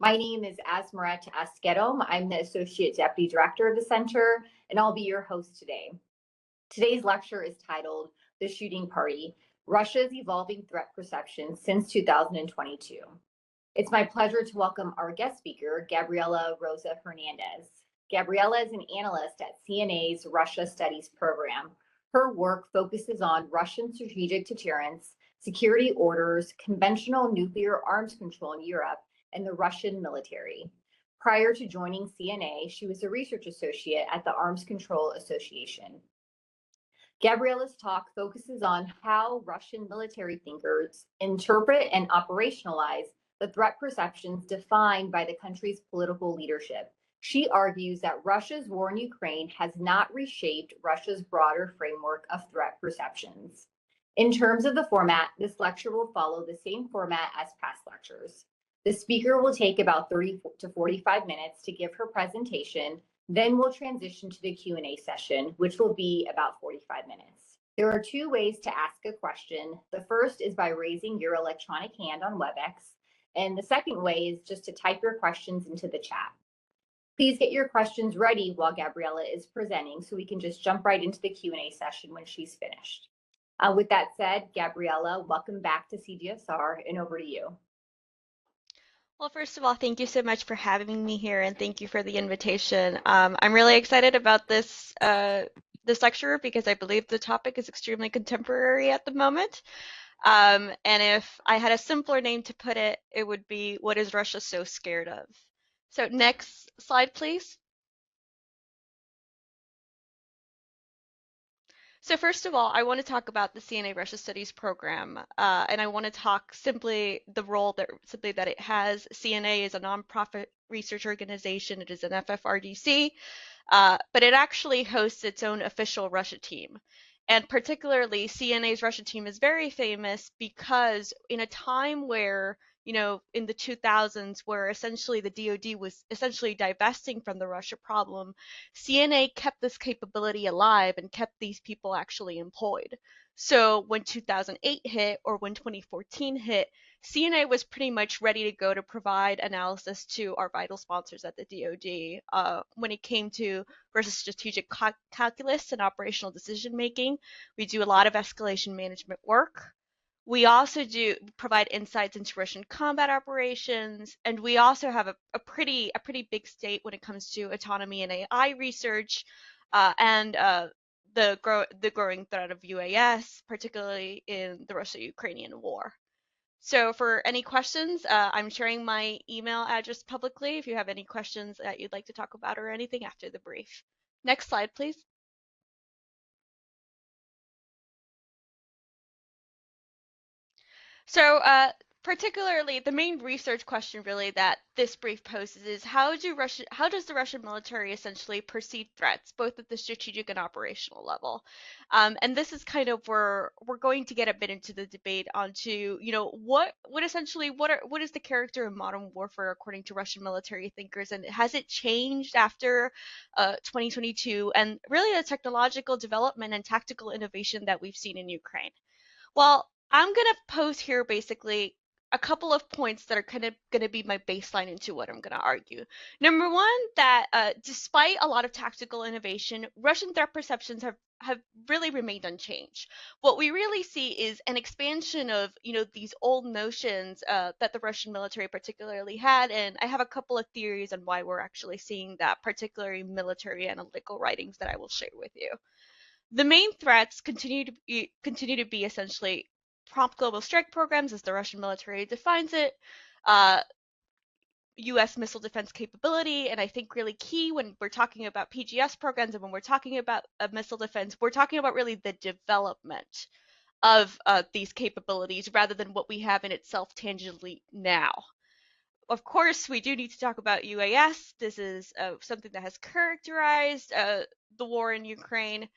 My name is Asmaret Askedom. I'm the Associate Deputy Director of the Center, and I'll be your host today. Today's lecture is titled The Shooting Party, Russia's Evolving Threat Perception Since 2022. It's my pleasure to welcome our guest speaker, Gabriela Rosa-Hernandez. Gabriela is an analyst at CNA's Russia Studies program. Her work focuses on Russian strategic deterrence, security orders, conventional nuclear arms control in Europe, and the Russian military. Prior to joining CNA, she was a research associate at the Arms Control Association. Gabriela's talk focuses on how Russian military thinkers interpret and operationalize the threat perceptions defined by the country's political leadership. She argues that Russia's war in Ukraine has not reshaped Russia's broader framework of threat perceptions. In terms of the format, this lecture will follow the same format as past lectures. The speaker will take about 30 to 45 minutes to give her presentation. Then we'll transition to the Q&A session, which will be about 45 minutes. There are two ways to ask a question. The first is by raising your electronic hand on WebEx, and the second way is just to type your questions into the chat. Please get your questions ready while Gabriela is presenting so we can just jump right into the Q&A session when she's finished. With that said, Gabriela, welcome back to CGSR, and over to you. Well, first of all, thank you so much for having me here, and thank you for the invitation. I'm really excited about this lecture because I believe the topic is extremely contemporary at the moment. And if I had a simpler name to put it, it would be, "What is Russia so scared of?" So next slide, please. So first of all, I want to talk about the CNA Russia Studies program, and I want to talk simply the role that it has. CNA is a nonprofit research organization. It is an FFRDC, but it actually hosts its own official Russia team. And particularly, CNA's Russia team is very famous because in a time where, in the 2000s, where essentially the DoD was essentially divesting from the Russia problem, CNA kept this capability alive and kept these people actually employed. So when 2008 hit or when 2014 hit, CNA was pretty much ready to go to provide analysis to our vital sponsors at the DoD. When it came to versus strategic calculus and operational decision making, we do a lot of escalation management work. We also do provide insights into Russian combat operations, and we also have a pretty big stake when it comes to autonomy and AI research, and the growing threat of UAS, particularly in the Russia-Ukrainian war. So for any questions, I'm sharing my email address publicly if you have any questions that you'd like to talk about or anything after the brief. Next slide, please. So particularly, the main research question really that this brief poses is how does the Russian military essentially perceive threats, both at the strategic and operational level? And this is kind of where we're going to get a bit into the debate onto, what is the character of modern warfare according to Russian military thinkers, and has it changed after 2022, and really the technological development and tactical innovation that we've seen in Ukraine? Well, I'm going to pose here basically a couple of points that are kind of going to be my baseline into what I'm going to argue. Number one, that despite a lot of tactical innovation, Russian threat perceptions have really remained unchanged. What we really see is an expansion of, these old notions that the Russian military particularly had, and I have a couple of theories on why we're actually seeing that, particularly military analytical writings that I will share with you. The main threats continue to be essentially prompt global strike programs, as the Russian military defines it, US missile defense capability, and I think really key when we're talking about PGS programs and when we're talking about missile defense, we're talking about really the development of these capabilities rather than what we have in itself tangibly now. Of course, we do need to talk about UAS. This is something that has characterized the war in Ukraine.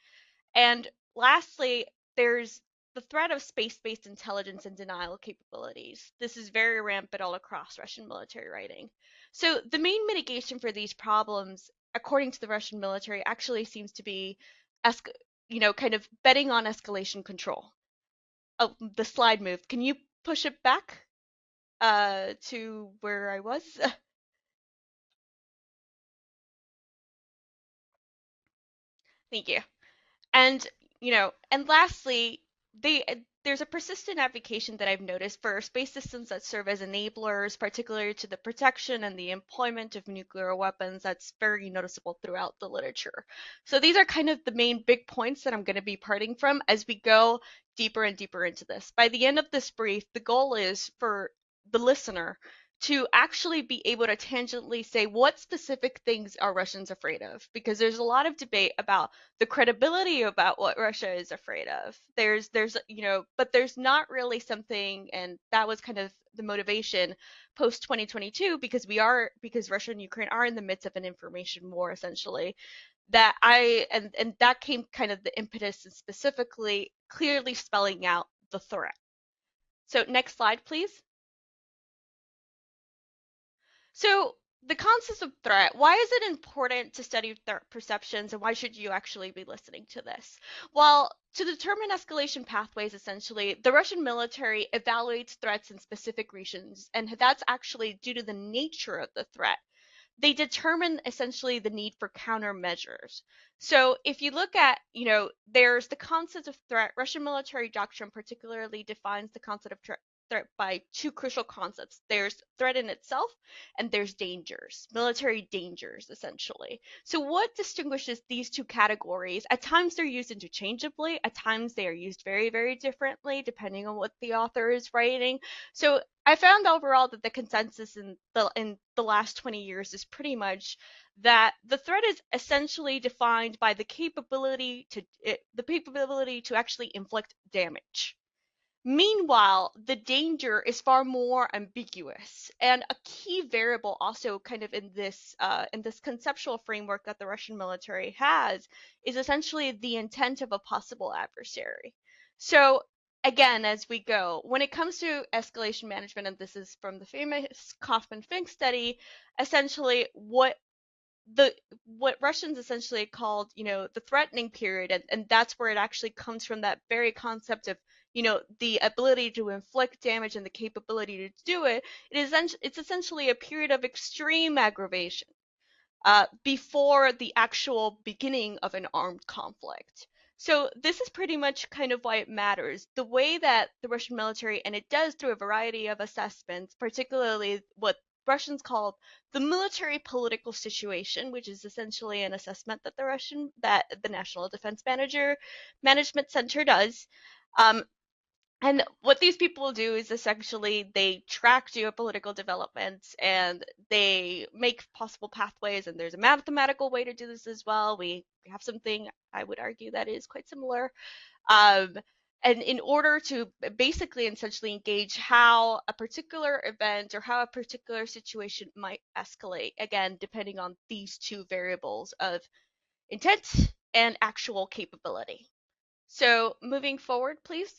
And lastly, there's the threat of space-based intelligence and denial capabilities. This is very rampant all across Russian military writing. So the main mitigation for these problems, according to the Russian military, actually seems to be, kind of betting on escalation control. Oh, the slide moved. Can you push it back to where I was? Thank you. And, and lastly, they there's a persistent advocacy that I've noticed for space systems that serve as enablers, particularly to the protection and the employment of nuclear weapons. That's very noticeable throughout the literature. So these are kind of the main big points that I'm going to be parting from as we go deeper and deeper into this. By the end of this brief, the goal is for the listener to actually be able to tangibly say what specific things are Russians afraid of, because there's a lot of debate about the credibility about what Russia is afraid of. But there's not really something, and that was kind of the motivation post 2022, because Russia and Ukraine are in the midst of an information war essentially. And that came kind of the impetus and specifically clearly spelling out the threat. So next slide, please. So the concept of threat, why is it important to study threat perceptions, and why should you actually be listening to this? Well, to determine escalation pathways, essentially, the Russian military evaluates threats in specific regions, and that's actually due to the nature of the threat. They determine essentially the need for countermeasures. So if you look at, there's the concept of threat. Russian military doctrine particularly defines the concept of threat by two crucial concepts. There's threat in itself, and there's dangers, military dangers, essentially. So what distinguishes these two categories? At times they're used interchangeably, at times they are used very, very differently, depending on what the author is writing. So I found overall that the consensus in the last 20 years is pretty much that the threat is essentially defined by the capability to actually inflict damage. Meanwhile, the danger is far more ambiguous, and a key variable also kind of in this conceptual framework that the Russian military has is essentially the intent of a possible adversary. So again, as we go, when it comes to escalation management, and this is from the famous Kaufman-Fink study, essentially what Russians essentially called, the threatening period, and that's where it actually comes from, that very concept of, the ability to inflict damage and the capability to do it. It's essentially a period of extreme aggravation before the actual beginning of an armed conflict. So this is pretty much kind of why it matters. The way that the Russian military, and it does through a variety of assessments, particularly what Russians call the military political situation, which is essentially an assessment that the National Defense Management Center does. And what these people do is essentially they track geopolitical developments and they make possible pathways, and there's a mathematical way to do this as well. We have something I would argue that is quite similar. And in order to basically essentially engage how a particular event or how a particular situation might escalate, again, depending on these two variables of intent and actual capability. So moving forward, please.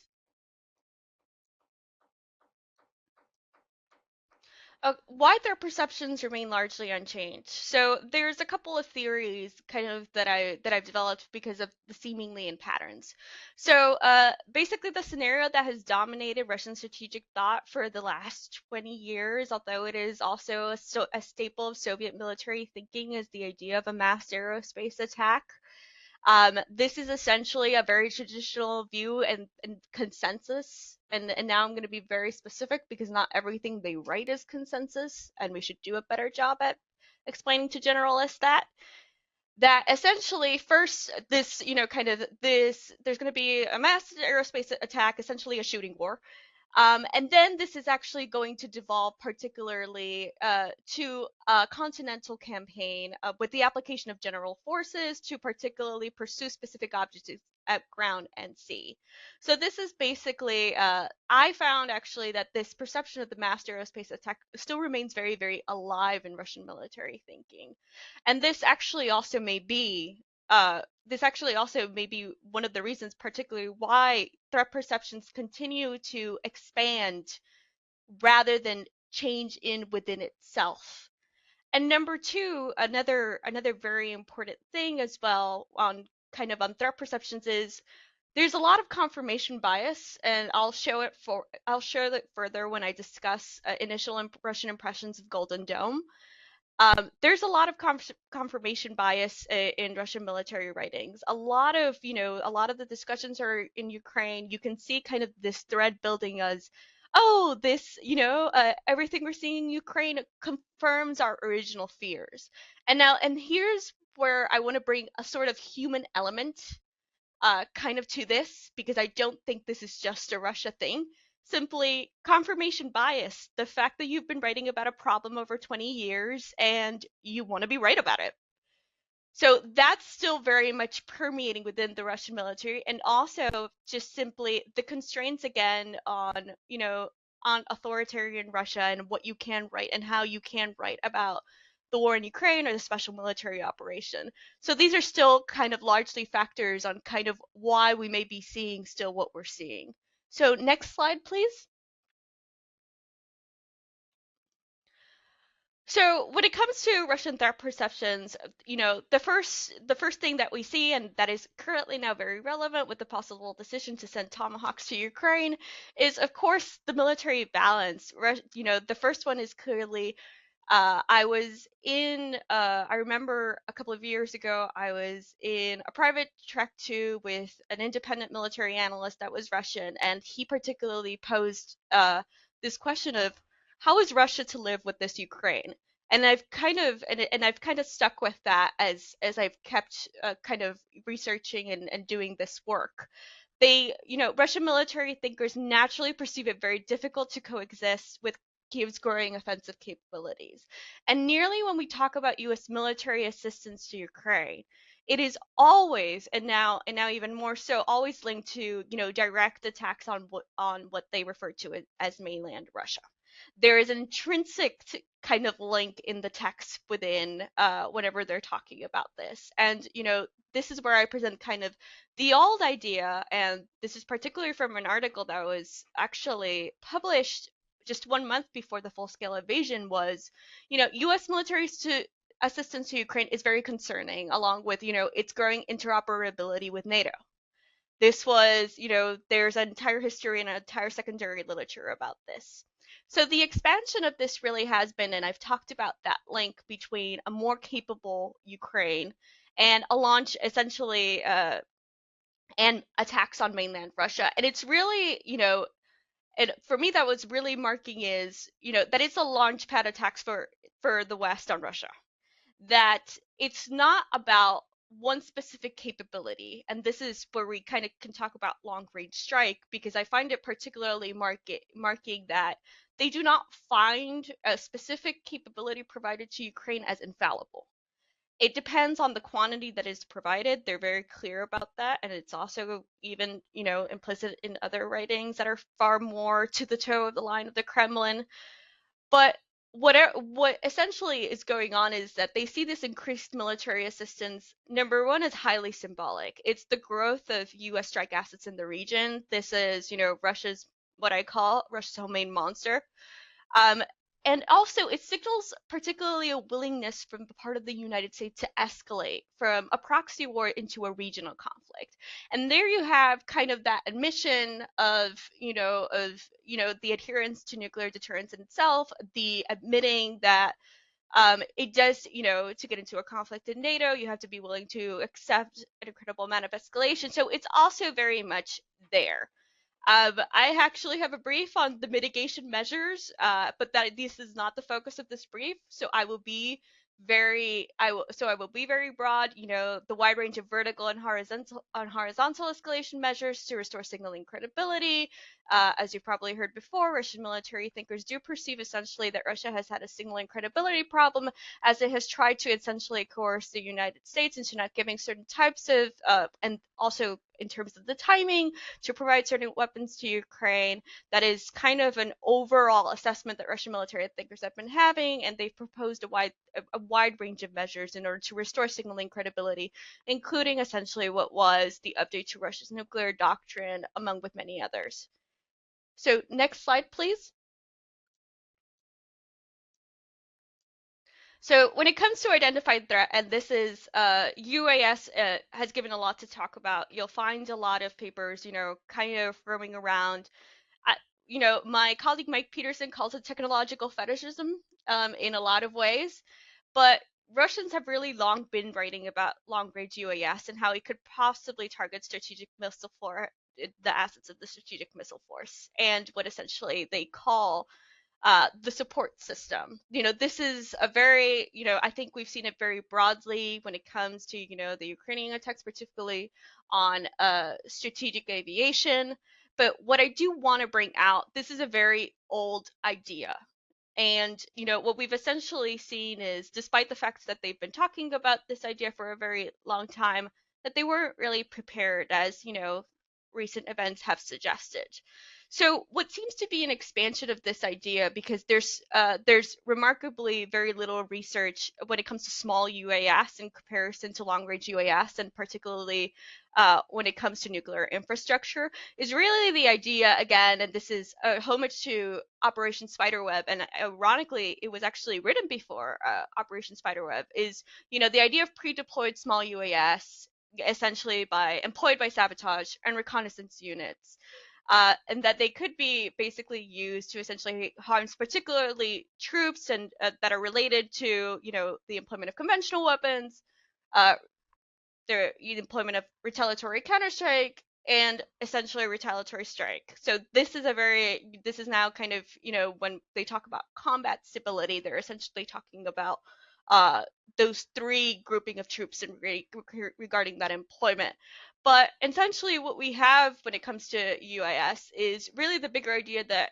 Why their perceptions remain largely unchanged. So there's a couple of theories kind of that I've developed because of the seemingly in patterns. So basically the scenario that has dominated Russian strategic thought for the last 20 years, although it is also a staple of Soviet military thinking, is the idea of a mass aerospace attack. This is essentially a very traditional view and consensus. And now I'm going to be very specific because not everything they write is consensus, and we should do a better job at explaining to generalists that essentially first this, there's going to be a mass aerospace attack, essentially a shooting war. And then this is actually going to devolve particularly to a continental campaign with the application of general forces to particularly pursue specific objectives at ground and sea. So this is basically, I found actually that this perception of the mass aerospace attack still remains very, very alive in Russian military thinking. And this actually also may be one of the reasons particularly why threat perceptions continue to expand rather than change within itself. And number two, another very important thing as well on threat perceptions is there's a lot of confirmation bias, and I'll share that further when I discuss initial Russian impressions of Golden Dome. There's a lot of confirmation bias in Russian military writings. A lot of, a lot of the discussions are in Ukraine. You can see kind of this thread building as, oh, this, everything we're seeing in Ukraine confirms our original fears. And here's where I want to bring a sort of human element kind of to this, because I don't think this is just a Russia thing. Simply confirmation bias, the fact that you've been writing about a problem over 20 years and you want to be right about it. So that's still very much permeating within the Russian military, and also just simply the constraints again on, on authoritarian Russia and what you can write and how you can write about the war in Ukraine or the special military operation. So these are still kind of largely factors on kind of why we may be seeing still what we're seeing. So next slide, please. So when it comes to Russian threat perceptions, the first thing that we see, and that is currently now very relevant with the possible decision to send Tomahawks to Ukraine, is of course the military balance. The first one is clearly I remember a couple of years ago, I was in a private track two with an independent military analyst that was Russian, and he particularly posed this question of how is Russia to live with this Ukraine? And I've kind of stuck with that as I've kept kind of researching and doing this work. Russian military thinkers naturally perceive it very difficult to coexist with Kiev's growing offensive capabilities. And nearly when we talk about US military assistance to Ukraine, it is always, and now even more so, always linked to, direct attacks on what they refer to as mainland Russia. There is an intrinsic kind of link in the text within whenever they're talking about this. And, this is where I present kind of the old idea, and this is particularly from an article that was actually published just 1 month before the full-scale invasion was, U.S. military assistance to Ukraine is very concerning, along with, its growing interoperability with NATO. This was, there's an entire history and an entire secondary literature about this. So the expansion of this really has been, and I've talked about that link between a more capable Ukraine and a launch essentially and attacks on mainland Russia. And it's really, and for me that was really marking is, that it's a launch pad attacks for the West on Russia. That it's not about one specific capability, and this is where we kind of can talk about long range strike, because I find it particularly marking that they do not find a specific capability provided to Ukraine as infallible. It depends on the quantity that is provided. They're very clear about that, and it's also even, implicit in other writings that are far more to the toe of the line of the Kremlin. But what essentially is going on is that they see this increased military assistance. Number one is highly symbolic. It's the growth of U.S. strike assets in the region. This is, Russia's, what I call Russia's homemade monster. Um, and also, it signals particularly a willingness from the part of the United States to escalate from a proxy war into a regional conflict. And there you have kind of that admission of, the adherence to nuclear deterrence in itself, the admitting that it does, to get into a conflict in NATO, you have to be willing to accept an incredible amount of escalation. So it's also very much there. I actually have a brief on the mitigation measures, but this is not the focus of this brief. So I will be I will be very broad. The wide range of vertical and horizontal escalation measures to restore signaling credibility. As you probably heard before, Russian military thinkers do perceive essentially that Russia has had a signaling credibility problem, as it has tried to essentially coerce the United States into not giving certain types of, and also in terms of the timing, to provide certain weapons to Ukraine. That is kind of an overall assessment that Russian military thinkers have been having, and they've proposed a wide range of measures in order to restore signaling credibility, including essentially what was the update to Russia's nuclear doctrine, among with many others. So next slide, please. So when it comes to identified threat, and this is UAS has given a lot to talk about. You'll find a lot of papers, kind of roaming around. My colleague Mike Peterson calls it technological fetishism in a lot of ways. but Russians have really long been writing about long-range UAS and how it could possibly target strategic missile for the assets of the strategic missile force and what essentially they call the support system. This is a very, I think we've seen it very broadly when it comes to, the Ukrainian attacks, particularly on strategic aviation. But what I do want to bring out, this is a very old idea. And, what we've essentially seen is, despite the fact that they've been talking about this idea for a very long time, that they weren't really prepared, as, recent events have suggested. So what seems to be an expansion of this idea, because there's remarkably very little research when it comes to small UAS in comparison to long-range UAS, and particularly when it comes to nuclear infrastructure, is really the idea again, and this is a homage to Operation Spiderweb, and ironically, it was actually written before Operation Spiderweb, is the idea of pre-deployed small UAS, essentially employed by sabotage and reconnaissance units. And that they could be basically used to essentially harm particularly troops and that are related to, the employment of conventional weapons, the employment of retaliatory counterstrike, and essentially retaliatory strike. So this is now kind of, when they talk about combat stability, they're essentially talking about those three grouping of troops and regarding that employment. But essentially what we have when it comes to UAS is really the bigger idea that,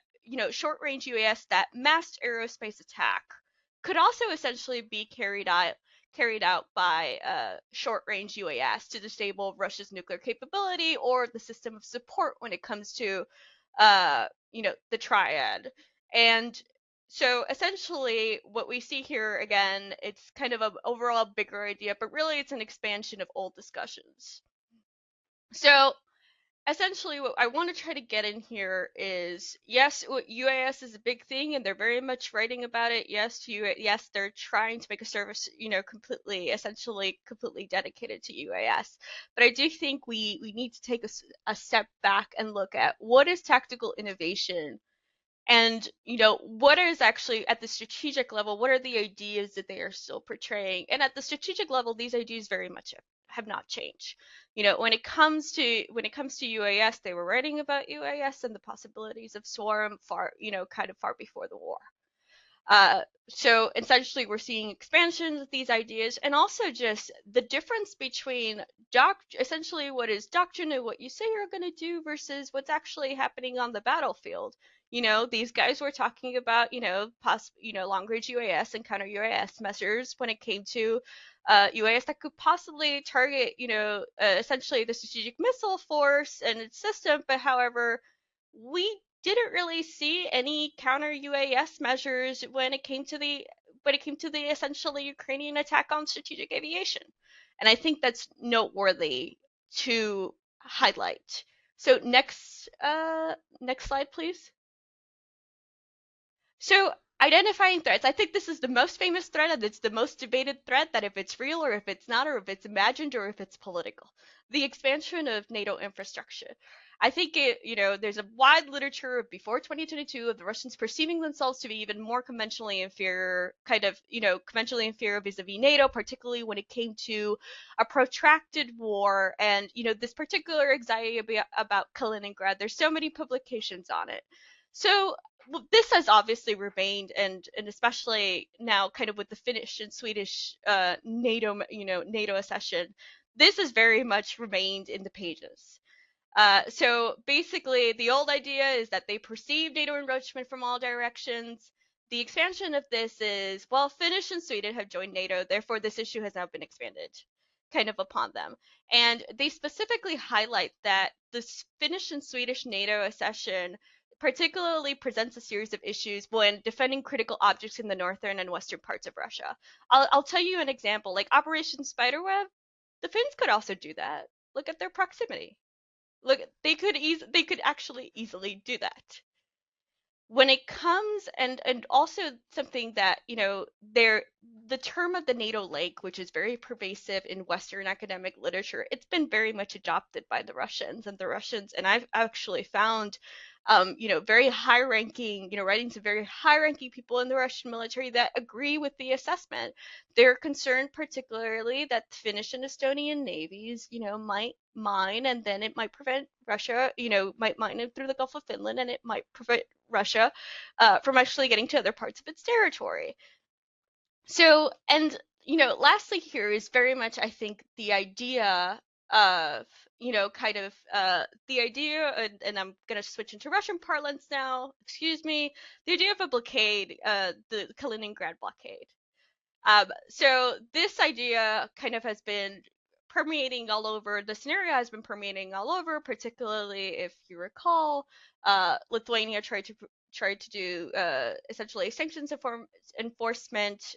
short range UAS, that massed aerospace attack, could also essentially be carried out by short range UAS to disable Russia's nuclear capability or the system of support when it comes to, the triad. And so essentially what we see here, again, it's kind of an overall bigger idea, but really it's an expansion of old discussions. So essentially what I want to try to get in here is, yes, UAS is a big thing and they're very much writing about it. Yes, they're trying to make a service, essentially completely dedicated to UAS. But I do think we need to take a step back and look at what is tactical innovation. And, what is actually at the strategic level, what are the ideas that they are still portraying? And at the strategic level, these ideas very much have not changed. When it comes to UAS, they were writing about UAS and the possibilities of swarm kind of far before the war. So essentially we're seeing expansions of these ideas, and also just the difference between essentially what is doctrine and what you say you're going to do versus what's actually happening on the battlefield. These guys were talking about, long-range UAS and counter-UAS measures when it came to UAS that could possibly target, essentially the strategic missile force and its system. But however, we didn't really see any counter UAS measures when it came to the essentially Ukrainian attack on strategic aviation. And I think that's noteworthy to highlight. So next slide, please. So identifying threats. I think this is the most famous threat, and it's the most debated threat, that if it's real or if it's not, or if it's imagined or if it's political. The expansion of NATO infrastructure. I think there's a wide literature before 2022 of the Russians perceiving themselves to be even more conventionally inferior, vis-a-vis NATO, particularly when it came to a protracted war and, this particular anxiety about Kaliningrad. There's so many publications on it. So this has obviously remained, and especially now kind of with the Finnish and Swedish NATO accession, this has very much remained in the pages. So basically, the old idea is that they perceive NATO encroachment from all directions. The expansion of this is, well, Finnish and Sweden have joined NATO, therefore this issue has now been expanded kind of upon them. And they specifically highlight that the Finnish and Swedish NATO accession particularly presents a series of issues when defending critical objects in the northern and western parts of Russia. I'll tell you an example, like Operation Spiderweb. The Finns could also do that. Look at their proximity. Look, they could actually easily do that. When it comes, and also something that, the term of the NATO lake, which is very pervasive in Western academic literature, it's been very much adopted by the Russians, and I've actually found very high-ranking, writings of very high-ranking people in the Russian military that agree with the assessment. They're concerned particularly that the Finnish and Estonian navies, might mine, and then it might prevent Russia, might mine it through the Gulf of Finland, and it might prevent Russia from actually getting to other parts of its territory. So, and, lastly here is very much, I think, the idea of, the idea, and I'm going to switch into Russian parlance now, excuse me, the idea of a blockade, the Kaliningrad blockade. So this idea kind of has been permeating all over, the scenario has been permeating all over, particularly if you recall, Lithuania tried to do essentially sanctions enforcement,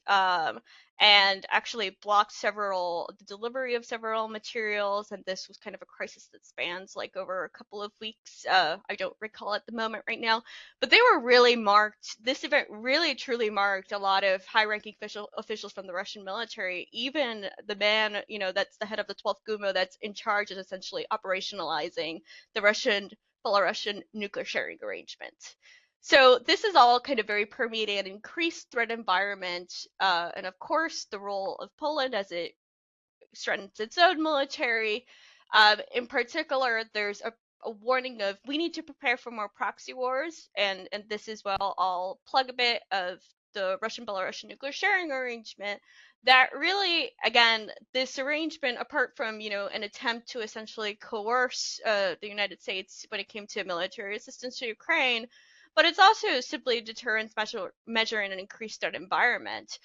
and actually blocked the delivery of several materials, and this was kind of a crisis that spans like over a couple of weeks. I don't recall at the moment right now, but they were really marked. This event really truly marked a lot of high-ranking officials from the Russian military. Even the man, that's the head of the 12th Gumo that's in charge of essentially operationalizing the Belarusian nuclear sharing arrangement. So this is all kind of very permeating an increased threat environment, and of course the role of Poland as it strengthens its own military. In particular, there's a warning of we need to prepare for more proxy wars, and this is where I'll plug a bit of the Russian-Belarusian nuclear sharing arrangement. That really, again, this arrangement, apart from an attempt to essentially coerce the United States when it came to military assistance to Ukraine, but it's also simply a deterrence measure in an increased threat environment.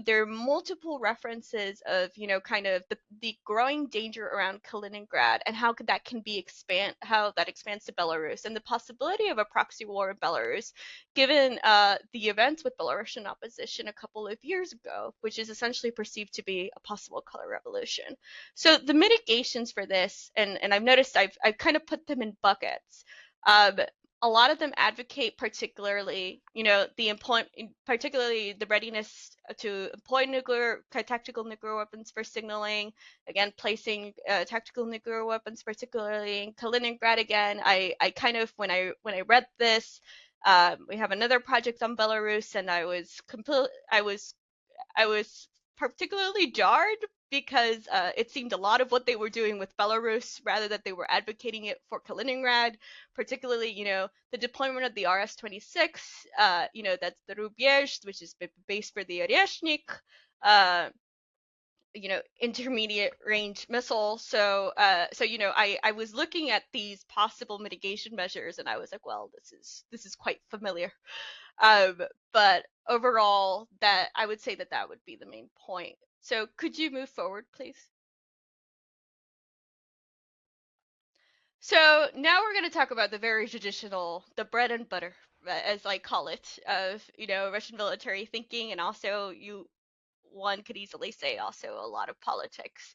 There are multiple references of, kind of the growing danger around Kaliningrad and how that expands to Belarus, and the possibility of a proxy war in Belarus, given the events with Belarusian opposition a couple of years ago, which is essentially perceived to be a possible color revolution. So the mitigations for this, and I've noticed I've kind of put them in buckets. A lot of them advocate particularly, particularly the readiness to employ tactical nuclear weapons for signaling. Again, placing tactical nuclear weapons, particularly in Kaliningrad. Again, I kind of when I read this, we have another project on Belarus, and I was particularly jarred because it seemed a lot of what they were doing with Belarus rather that they were advocating it for Kaliningrad, particularly, the deployment of the RS-26, that's the Rubieж, which is based for the Oreshnik, intermediate range missile. So, I was looking at these possible mitigation measures, and I was like, well, this is quite familiar. But overall, that I would say that would be the main point. So could you move forward, please? So now we're going to talk about the very traditional, the bread and butter, as I call it, of, Russian military thinking, and also one could easily say also a lot of politics.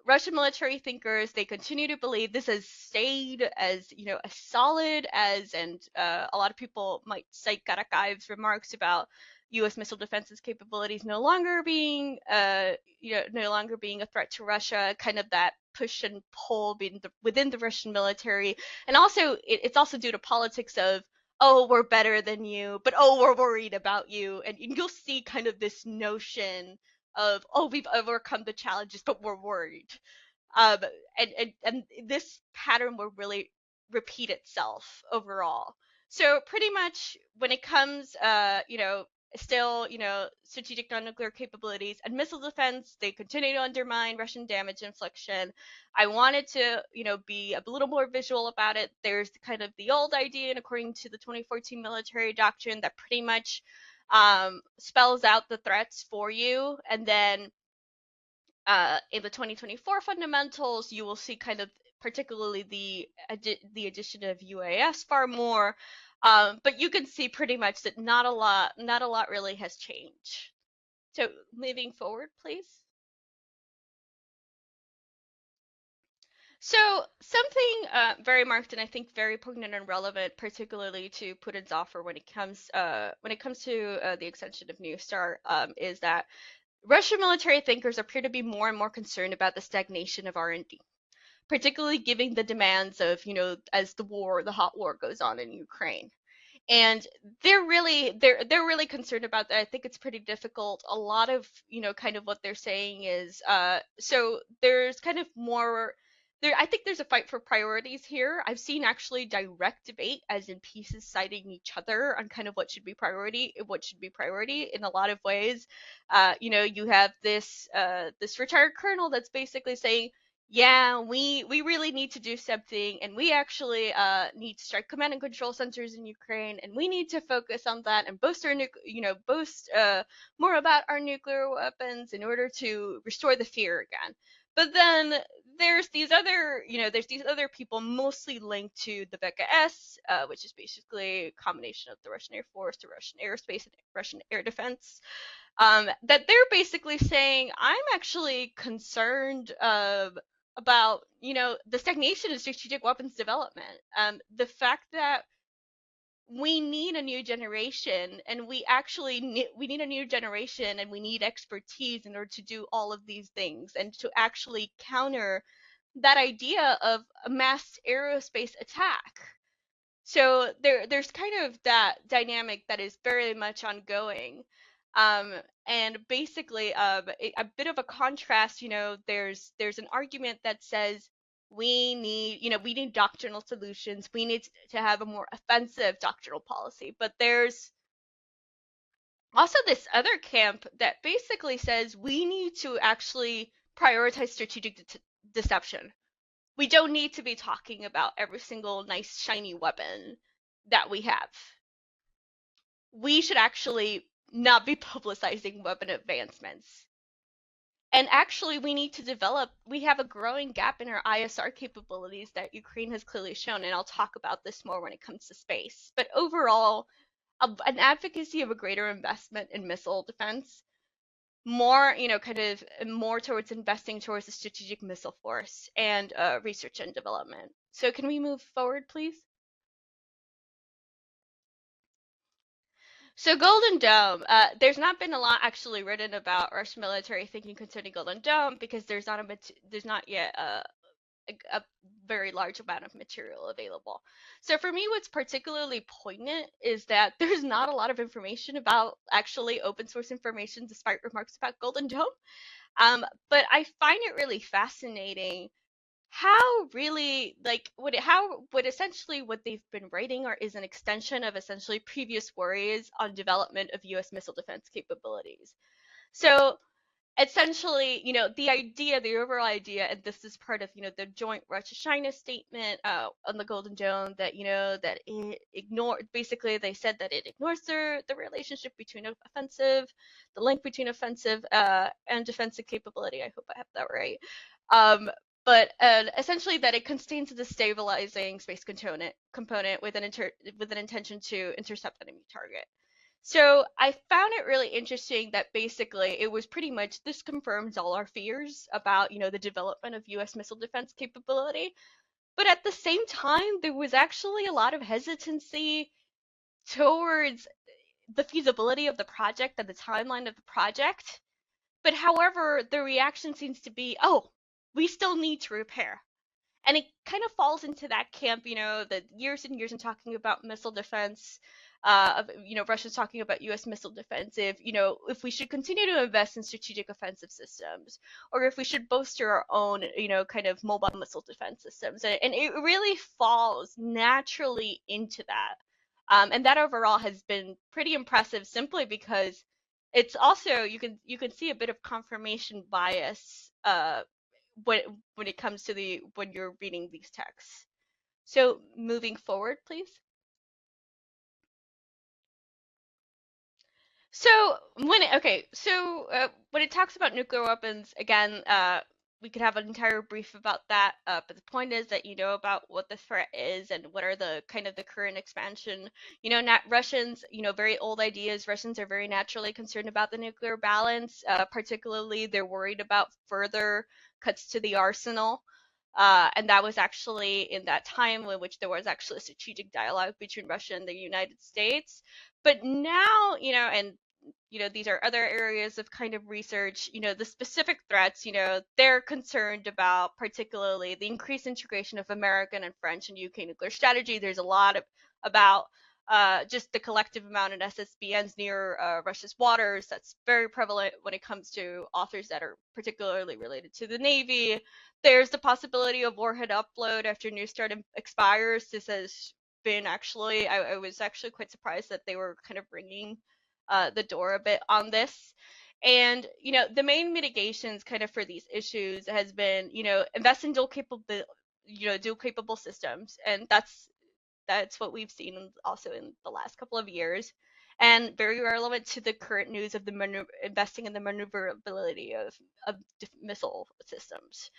Russian military thinkers, they continue to believe this has stayed as, as solid as, and a lot of people might cite Karakaev's remarks about U.S. missile defenses capabilities no longer being a threat to Russia, kind of that push and pull within the Russian military. And also, it's also due to politics of, oh, we're better than you, but oh, we're worried about you. And you'll see kind of this notion of, oh, we've overcome the challenges, but we're worried. And this pattern will really repeat itself overall. So pretty much when it comes, still, strategic non-nuclear capabilities and missile defense, they continue to undermine Russian damage infliction. I wanted to, be a little more visual about it. There's kind of the old idea, and according to the 2014 military doctrine, that pretty much spells out the threats for you. And then in the 2024 fundamentals, you will see kind of particularly the addition of UAS far more. But you can see pretty much that not a lot really has changed. So moving forward, please. So something very marked and I think very poignant and relevant, particularly to Putin's offer when it comes to the extension of New START, is that Russian military thinkers appear to be more and more concerned about the stagnation of R&D, particularly given the demands of, as the hot war goes on in Ukraine. And they're really concerned about that. I think it's pretty difficult. A lot of, kind of what they're saying is, so there's kind of more there. I think there's a fight for priorities here. I've seen actually direct debate, as in pieces citing each other on kind of what should be priority in a lot of ways. You have this retired colonel that's basically saying, yeah, we really need to do something, and we actually need to strike command and control centers in Ukraine, and we need to focus on that and boast more about our nuclear weapons in order to restore the fear again. But then there's these other people, mostly linked to the BKS, which is basically a combination of the Russian Air Force, the Russian airspace, and Russian air defense. That they're basically saying, I'm actually concerned about the stagnation of strategic weapons development, the fact that we need a new generation, and we need a new generation, and we need expertise in order to do all of these things and to actually counter that idea of a mass aerospace attack. So there's kind of that dynamic that is very much ongoing. And basically, a bit of a contrast, there's an argument that says we need doctrinal solutions. We need to have a more offensive doctrinal policy. But there's also this other camp that basically says we need to actually prioritize strategic deception. We don't need to be talking about every single nice shiny weapon that we have. We should actually not be publicizing weapon advancements. And actually, we have a growing gap in our ISR capabilities that Ukraine has clearly shown, and I'll talk about this more when it comes to space. But overall, an advocacy of a greater investment in missile defense, more, kind of more towards investing towards the strategic missile force and research and development. So can we move forward, please? So Golden Dome, there's not been a lot actually written about Russian military thinking concerning Golden Dome because there's not yet a very large amount of material available. So for me, what's particularly poignant is that there's not a lot of information about actually open source information, despite remarks about Golden Dome. But I find it really fascinating how really what essentially what they've been writing is an extension of essentially previous worries on development of US missile defense capabilities. So essentially, the overall idea, and this is part of, the joint Russia-China statement on the Golden Dome, that, that it basically they said that it ignores the relationship between the link between offensive and defensive capability. I hope I have that right. But essentially that it contains the stabilizing space component with an intention to intercept enemy target. So I found it really interesting that basically it was pretty much, this confirms all our fears about, the development of US missile defense capability. But at the same time, there was actually a lot of hesitancy towards the feasibility of the project and the timeline of the project. But however, the reaction seems to be, oh, we still need to repair. And it kind of falls into that camp, the years and years in talking about missile defense, Russia's talking about US missile defense, if we should continue to invest in strategic offensive systems, or if we should bolster our own, kind of mobile missile defense systems. And it really falls naturally into that. And that overall has been pretty impressive, simply because it's also, you can see a bit of confirmation bias when it comes to when you're reading these texts. So moving forward, please. So when it talks about nuclear weapons, again, we could have an entire brief about that. But the point is that you know about what the threat is and what are the kind of the current expansion. Not Russians. Very old ideas. Russians are very naturally concerned about the nuclear balance. Particularly, they're worried about further cuts to the arsenal. And that was actually in that time in which there was actually a strategic dialogue between Russia and the United States. But now, and these are other areas of kind of research. The specific threats, they're concerned about particularly the increased integration of American and French and UK nuclear strategy. There's a lot about just the collective amount of SSBNs near Russia's waters. That's very prevalent when it comes to authors that are particularly related to the Navy. There's the possibility of warhead upload after New START expires. This has been actually, I was actually quite surprised that they were kind of ringing the door a bit on this. And, the main mitigations kind of for these issues has been, invest in dual capable systems. And that's what we've seen also in the last couple of years, and very relevant to the current news of the investing in the maneuverability of missile systems.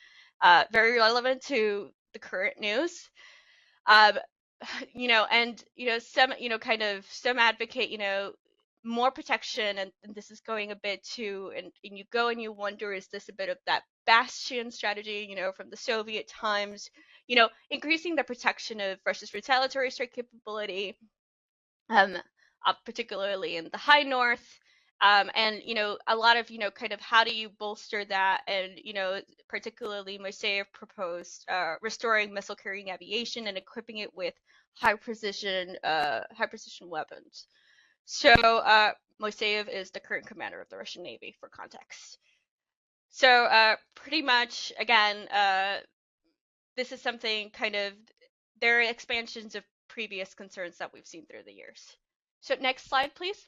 Very relevant to the current news. Um, some advocate, more protection, and this is going a bit to, and you go and you wonder, is this a bit of that bastion strategy, from the Soviet times, increasing the protection of Russia's retaliatory strike capability, particularly in the high north, and a lot of kind of how do you bolster that, and particularly Moiseev proposed restoring missile carrying aviation and equipping it with high precision weapons. So Moiseev is the current commander of the Russian Navy, for context. So pretty much, again, this is something kind of, there are expansions of previous concerns that we've seen through the years. So next slide, please.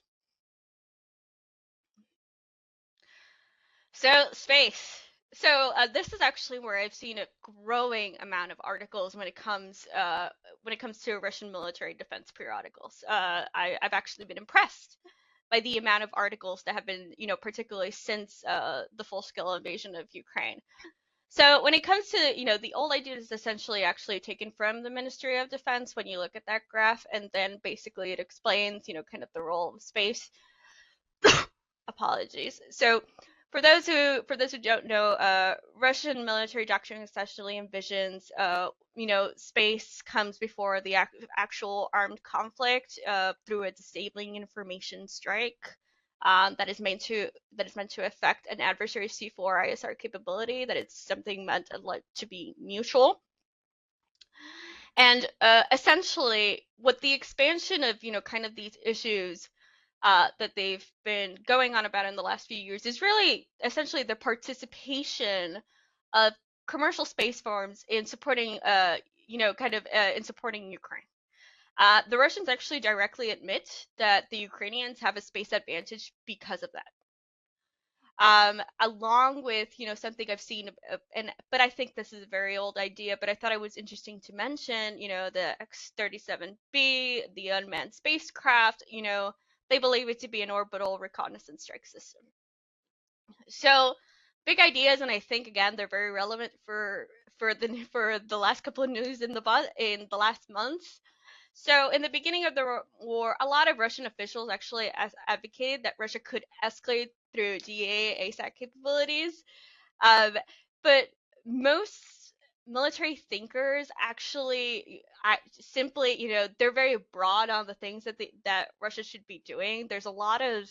So space. So this is actually where I've seen a growing amount of articles when it comes to Russian military defense periodicals. I've actually been impressed by the amount of articles that have been, particularly since the full-scale invasion of Ukraine. So when it comes to, the old idea is essentially actually taken from the Ministry of Defense when you look at that graph, and then basically it explains, kind of the role of space. Apologies. So for those who don't know, Russian military doctrine essentially envisions, space comes before the actual armed conflict through a disabling information strike. That is meant to affect an adversary's C4 ISR capability. That it's something meant to be mutual. And essentially, with the expansion of kind of these issues that they've been going on about in the last few years, is really essentially the participation of commercial space firms in supporting, in supporting Ukraine. The Russians actually directly admit that the Ukrainians have a space advantage because of that. Along with, something I've seen, but I think this is a very old idea, but I thought it was interesting to mention, the X-37B, the unmanned spacecraft, they believe it to be an orbital reconnaissance strike system. So big ideas, and I think again they're very relevant for the last couple of news in the last months. So in the beginning of the war, a lot of Russian officials actually advocated that Russia could escalate through DA ASAT capabilities, but most military thinkers actually simply, they're very broad on the things that Russia should be doing. There's a lot of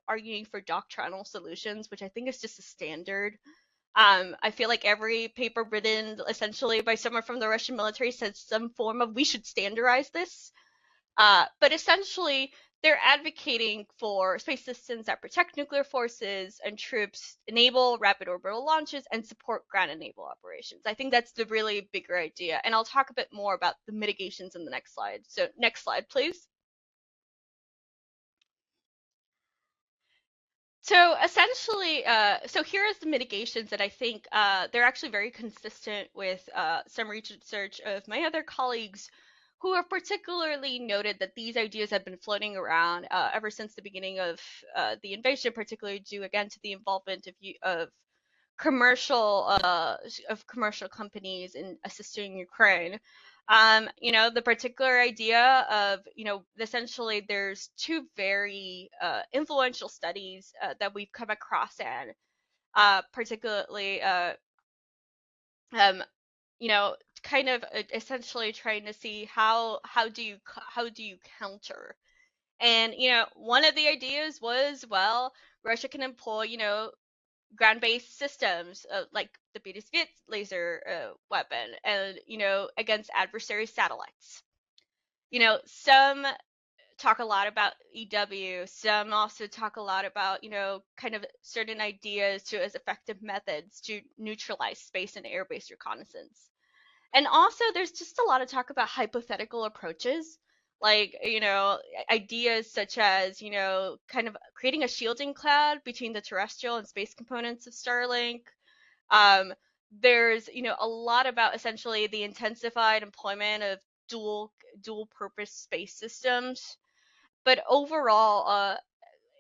arguing for doctrinal solutions, which I think is just a standard. I feel like every paper written essentially by someone from the Russian military says some form of, we should standardize this. But essentially, they're advocating for space systems that protect nuclear forces and troops, enable rapid orbital launches, and support ground and naval operations. I think that's the really bigger idea. And I'll talk a bit more about the mitigations in the next slide. So next slide, please. So essentially, so here is the mitigations that I think they're actually very consistent with some research of my other colleagues who have particularly noted that these ideas have been floating around ever since the beginning of the invasion, particularly due again to the involvement of commercial companies in assisting Ukraine. The particular idea of, essentially there's two very influential studies that we've come across, and particularly, kind of essentially trying to see how do you counter And, one of the ideas was, well, Russia can employ, ground-based systems like the B-2 laser weapon and, against adversary satellites. Some talk a lot about EW. Some also talk a lot about, kind of certain ideas to as effective methods to neutralize space and air-based reconnaissance. And also, there's just a lot of talk about hypothetical approaches, like, ideas such as, kind of creating a shielding cloud between the terrestrial and space components of Starlink. Um, there's, a lot about essentially the intensified employment of dual purpose space systems. But overall,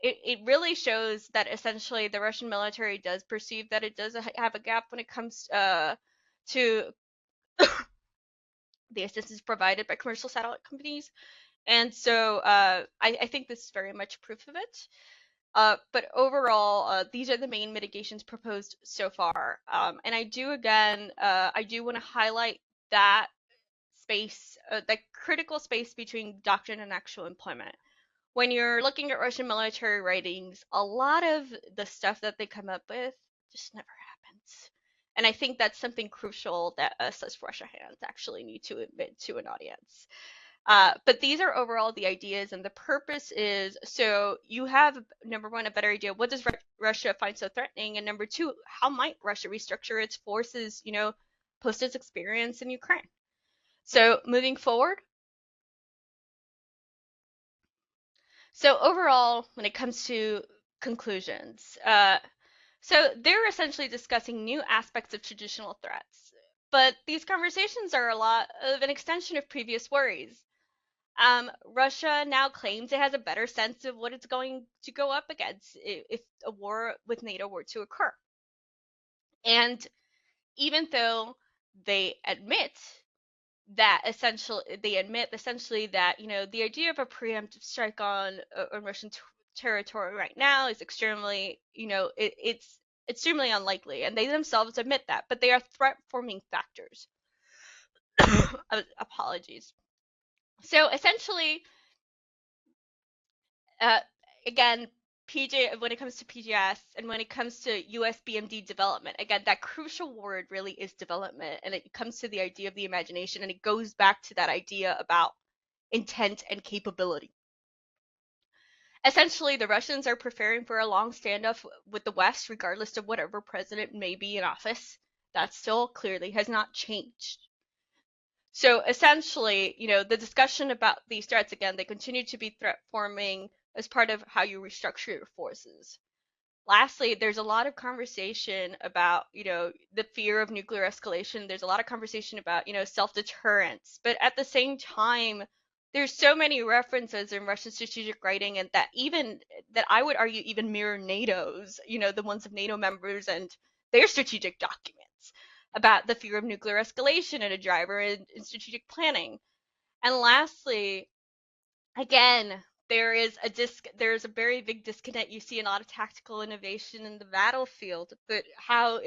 it really shows that essentially the Russian military does perceive that it does have a gap when it comes to the assistance provided by commercial satellite companies. And so I think this is very much proof of it. But overall, these are the main mitigations proposed so far. And I do want to highlight that space, that critical space between doctrine and actual employment. When you're looking at Russian military writings, a lot of the stuff that they come up with just never happens. And I think that's something crucial that us as Russia hands actually need to admit to an audience. But these are overall the ideas, and the purpose is so you have, number one, a better idea. What does Russia find so threatening? And number two, how might Russia restructure its forces, post its experience in Ukraine? So moving forward, so overall, when it comes to conclusions, so they're essentially discussing new aspects of traditional threats, but these conversations are a lot of an extension of previous worries. Russia now claims it has a better sense of what it's going to go up against if a war with NATO were to occur. And even though they admit essentially that the idea of a preemptive strike on Russian territory right now is extremely it's extremely unlikely, and they themselves admit that, but they are threat forming factors. Apologies. So essentially, uh, again, when it comes to PGS and when it comes to US BMD development, again, that crucial word really is development, and it comes to the idea of the imagination, and it goes back to that idea about intent and capability. Essentially, the Russians are preparing for a long standoff with the West, regardless of whatever president may be in office. That still clearly has not changed. So essentially, the discussion about these threats, again, they continue to be threat forming as part of how you restructure your forces. Lastly, there's a lot of conversation about, the fear of nuclear escalation. There's a lot of conversation about, self-deterrence. But at the same time, there's so many references in Russian strategic writing, and that I would argue even mirror NATO's, the ones of NATO members and their strategic documents about the fear of nuclear escalation and a driver in strategic planning. And lastly, again, there's a very big disconnect. You see a lot of tactical innovation in the battlefield, but how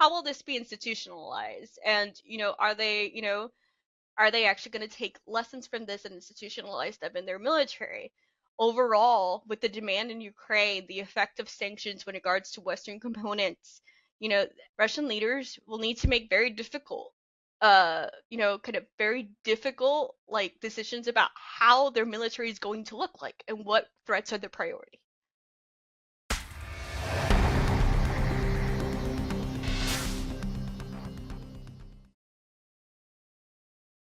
will this be institutionalized? And are they actually going to take lessons from this and institutionalize them in their military? Overall, with the demand in Ukraine, the effect of sanctions when regards to Western components, Russian leaders will need to make very difficult, kind of very difficult, like, decisions about how their military is going to look like and what threats are the priority.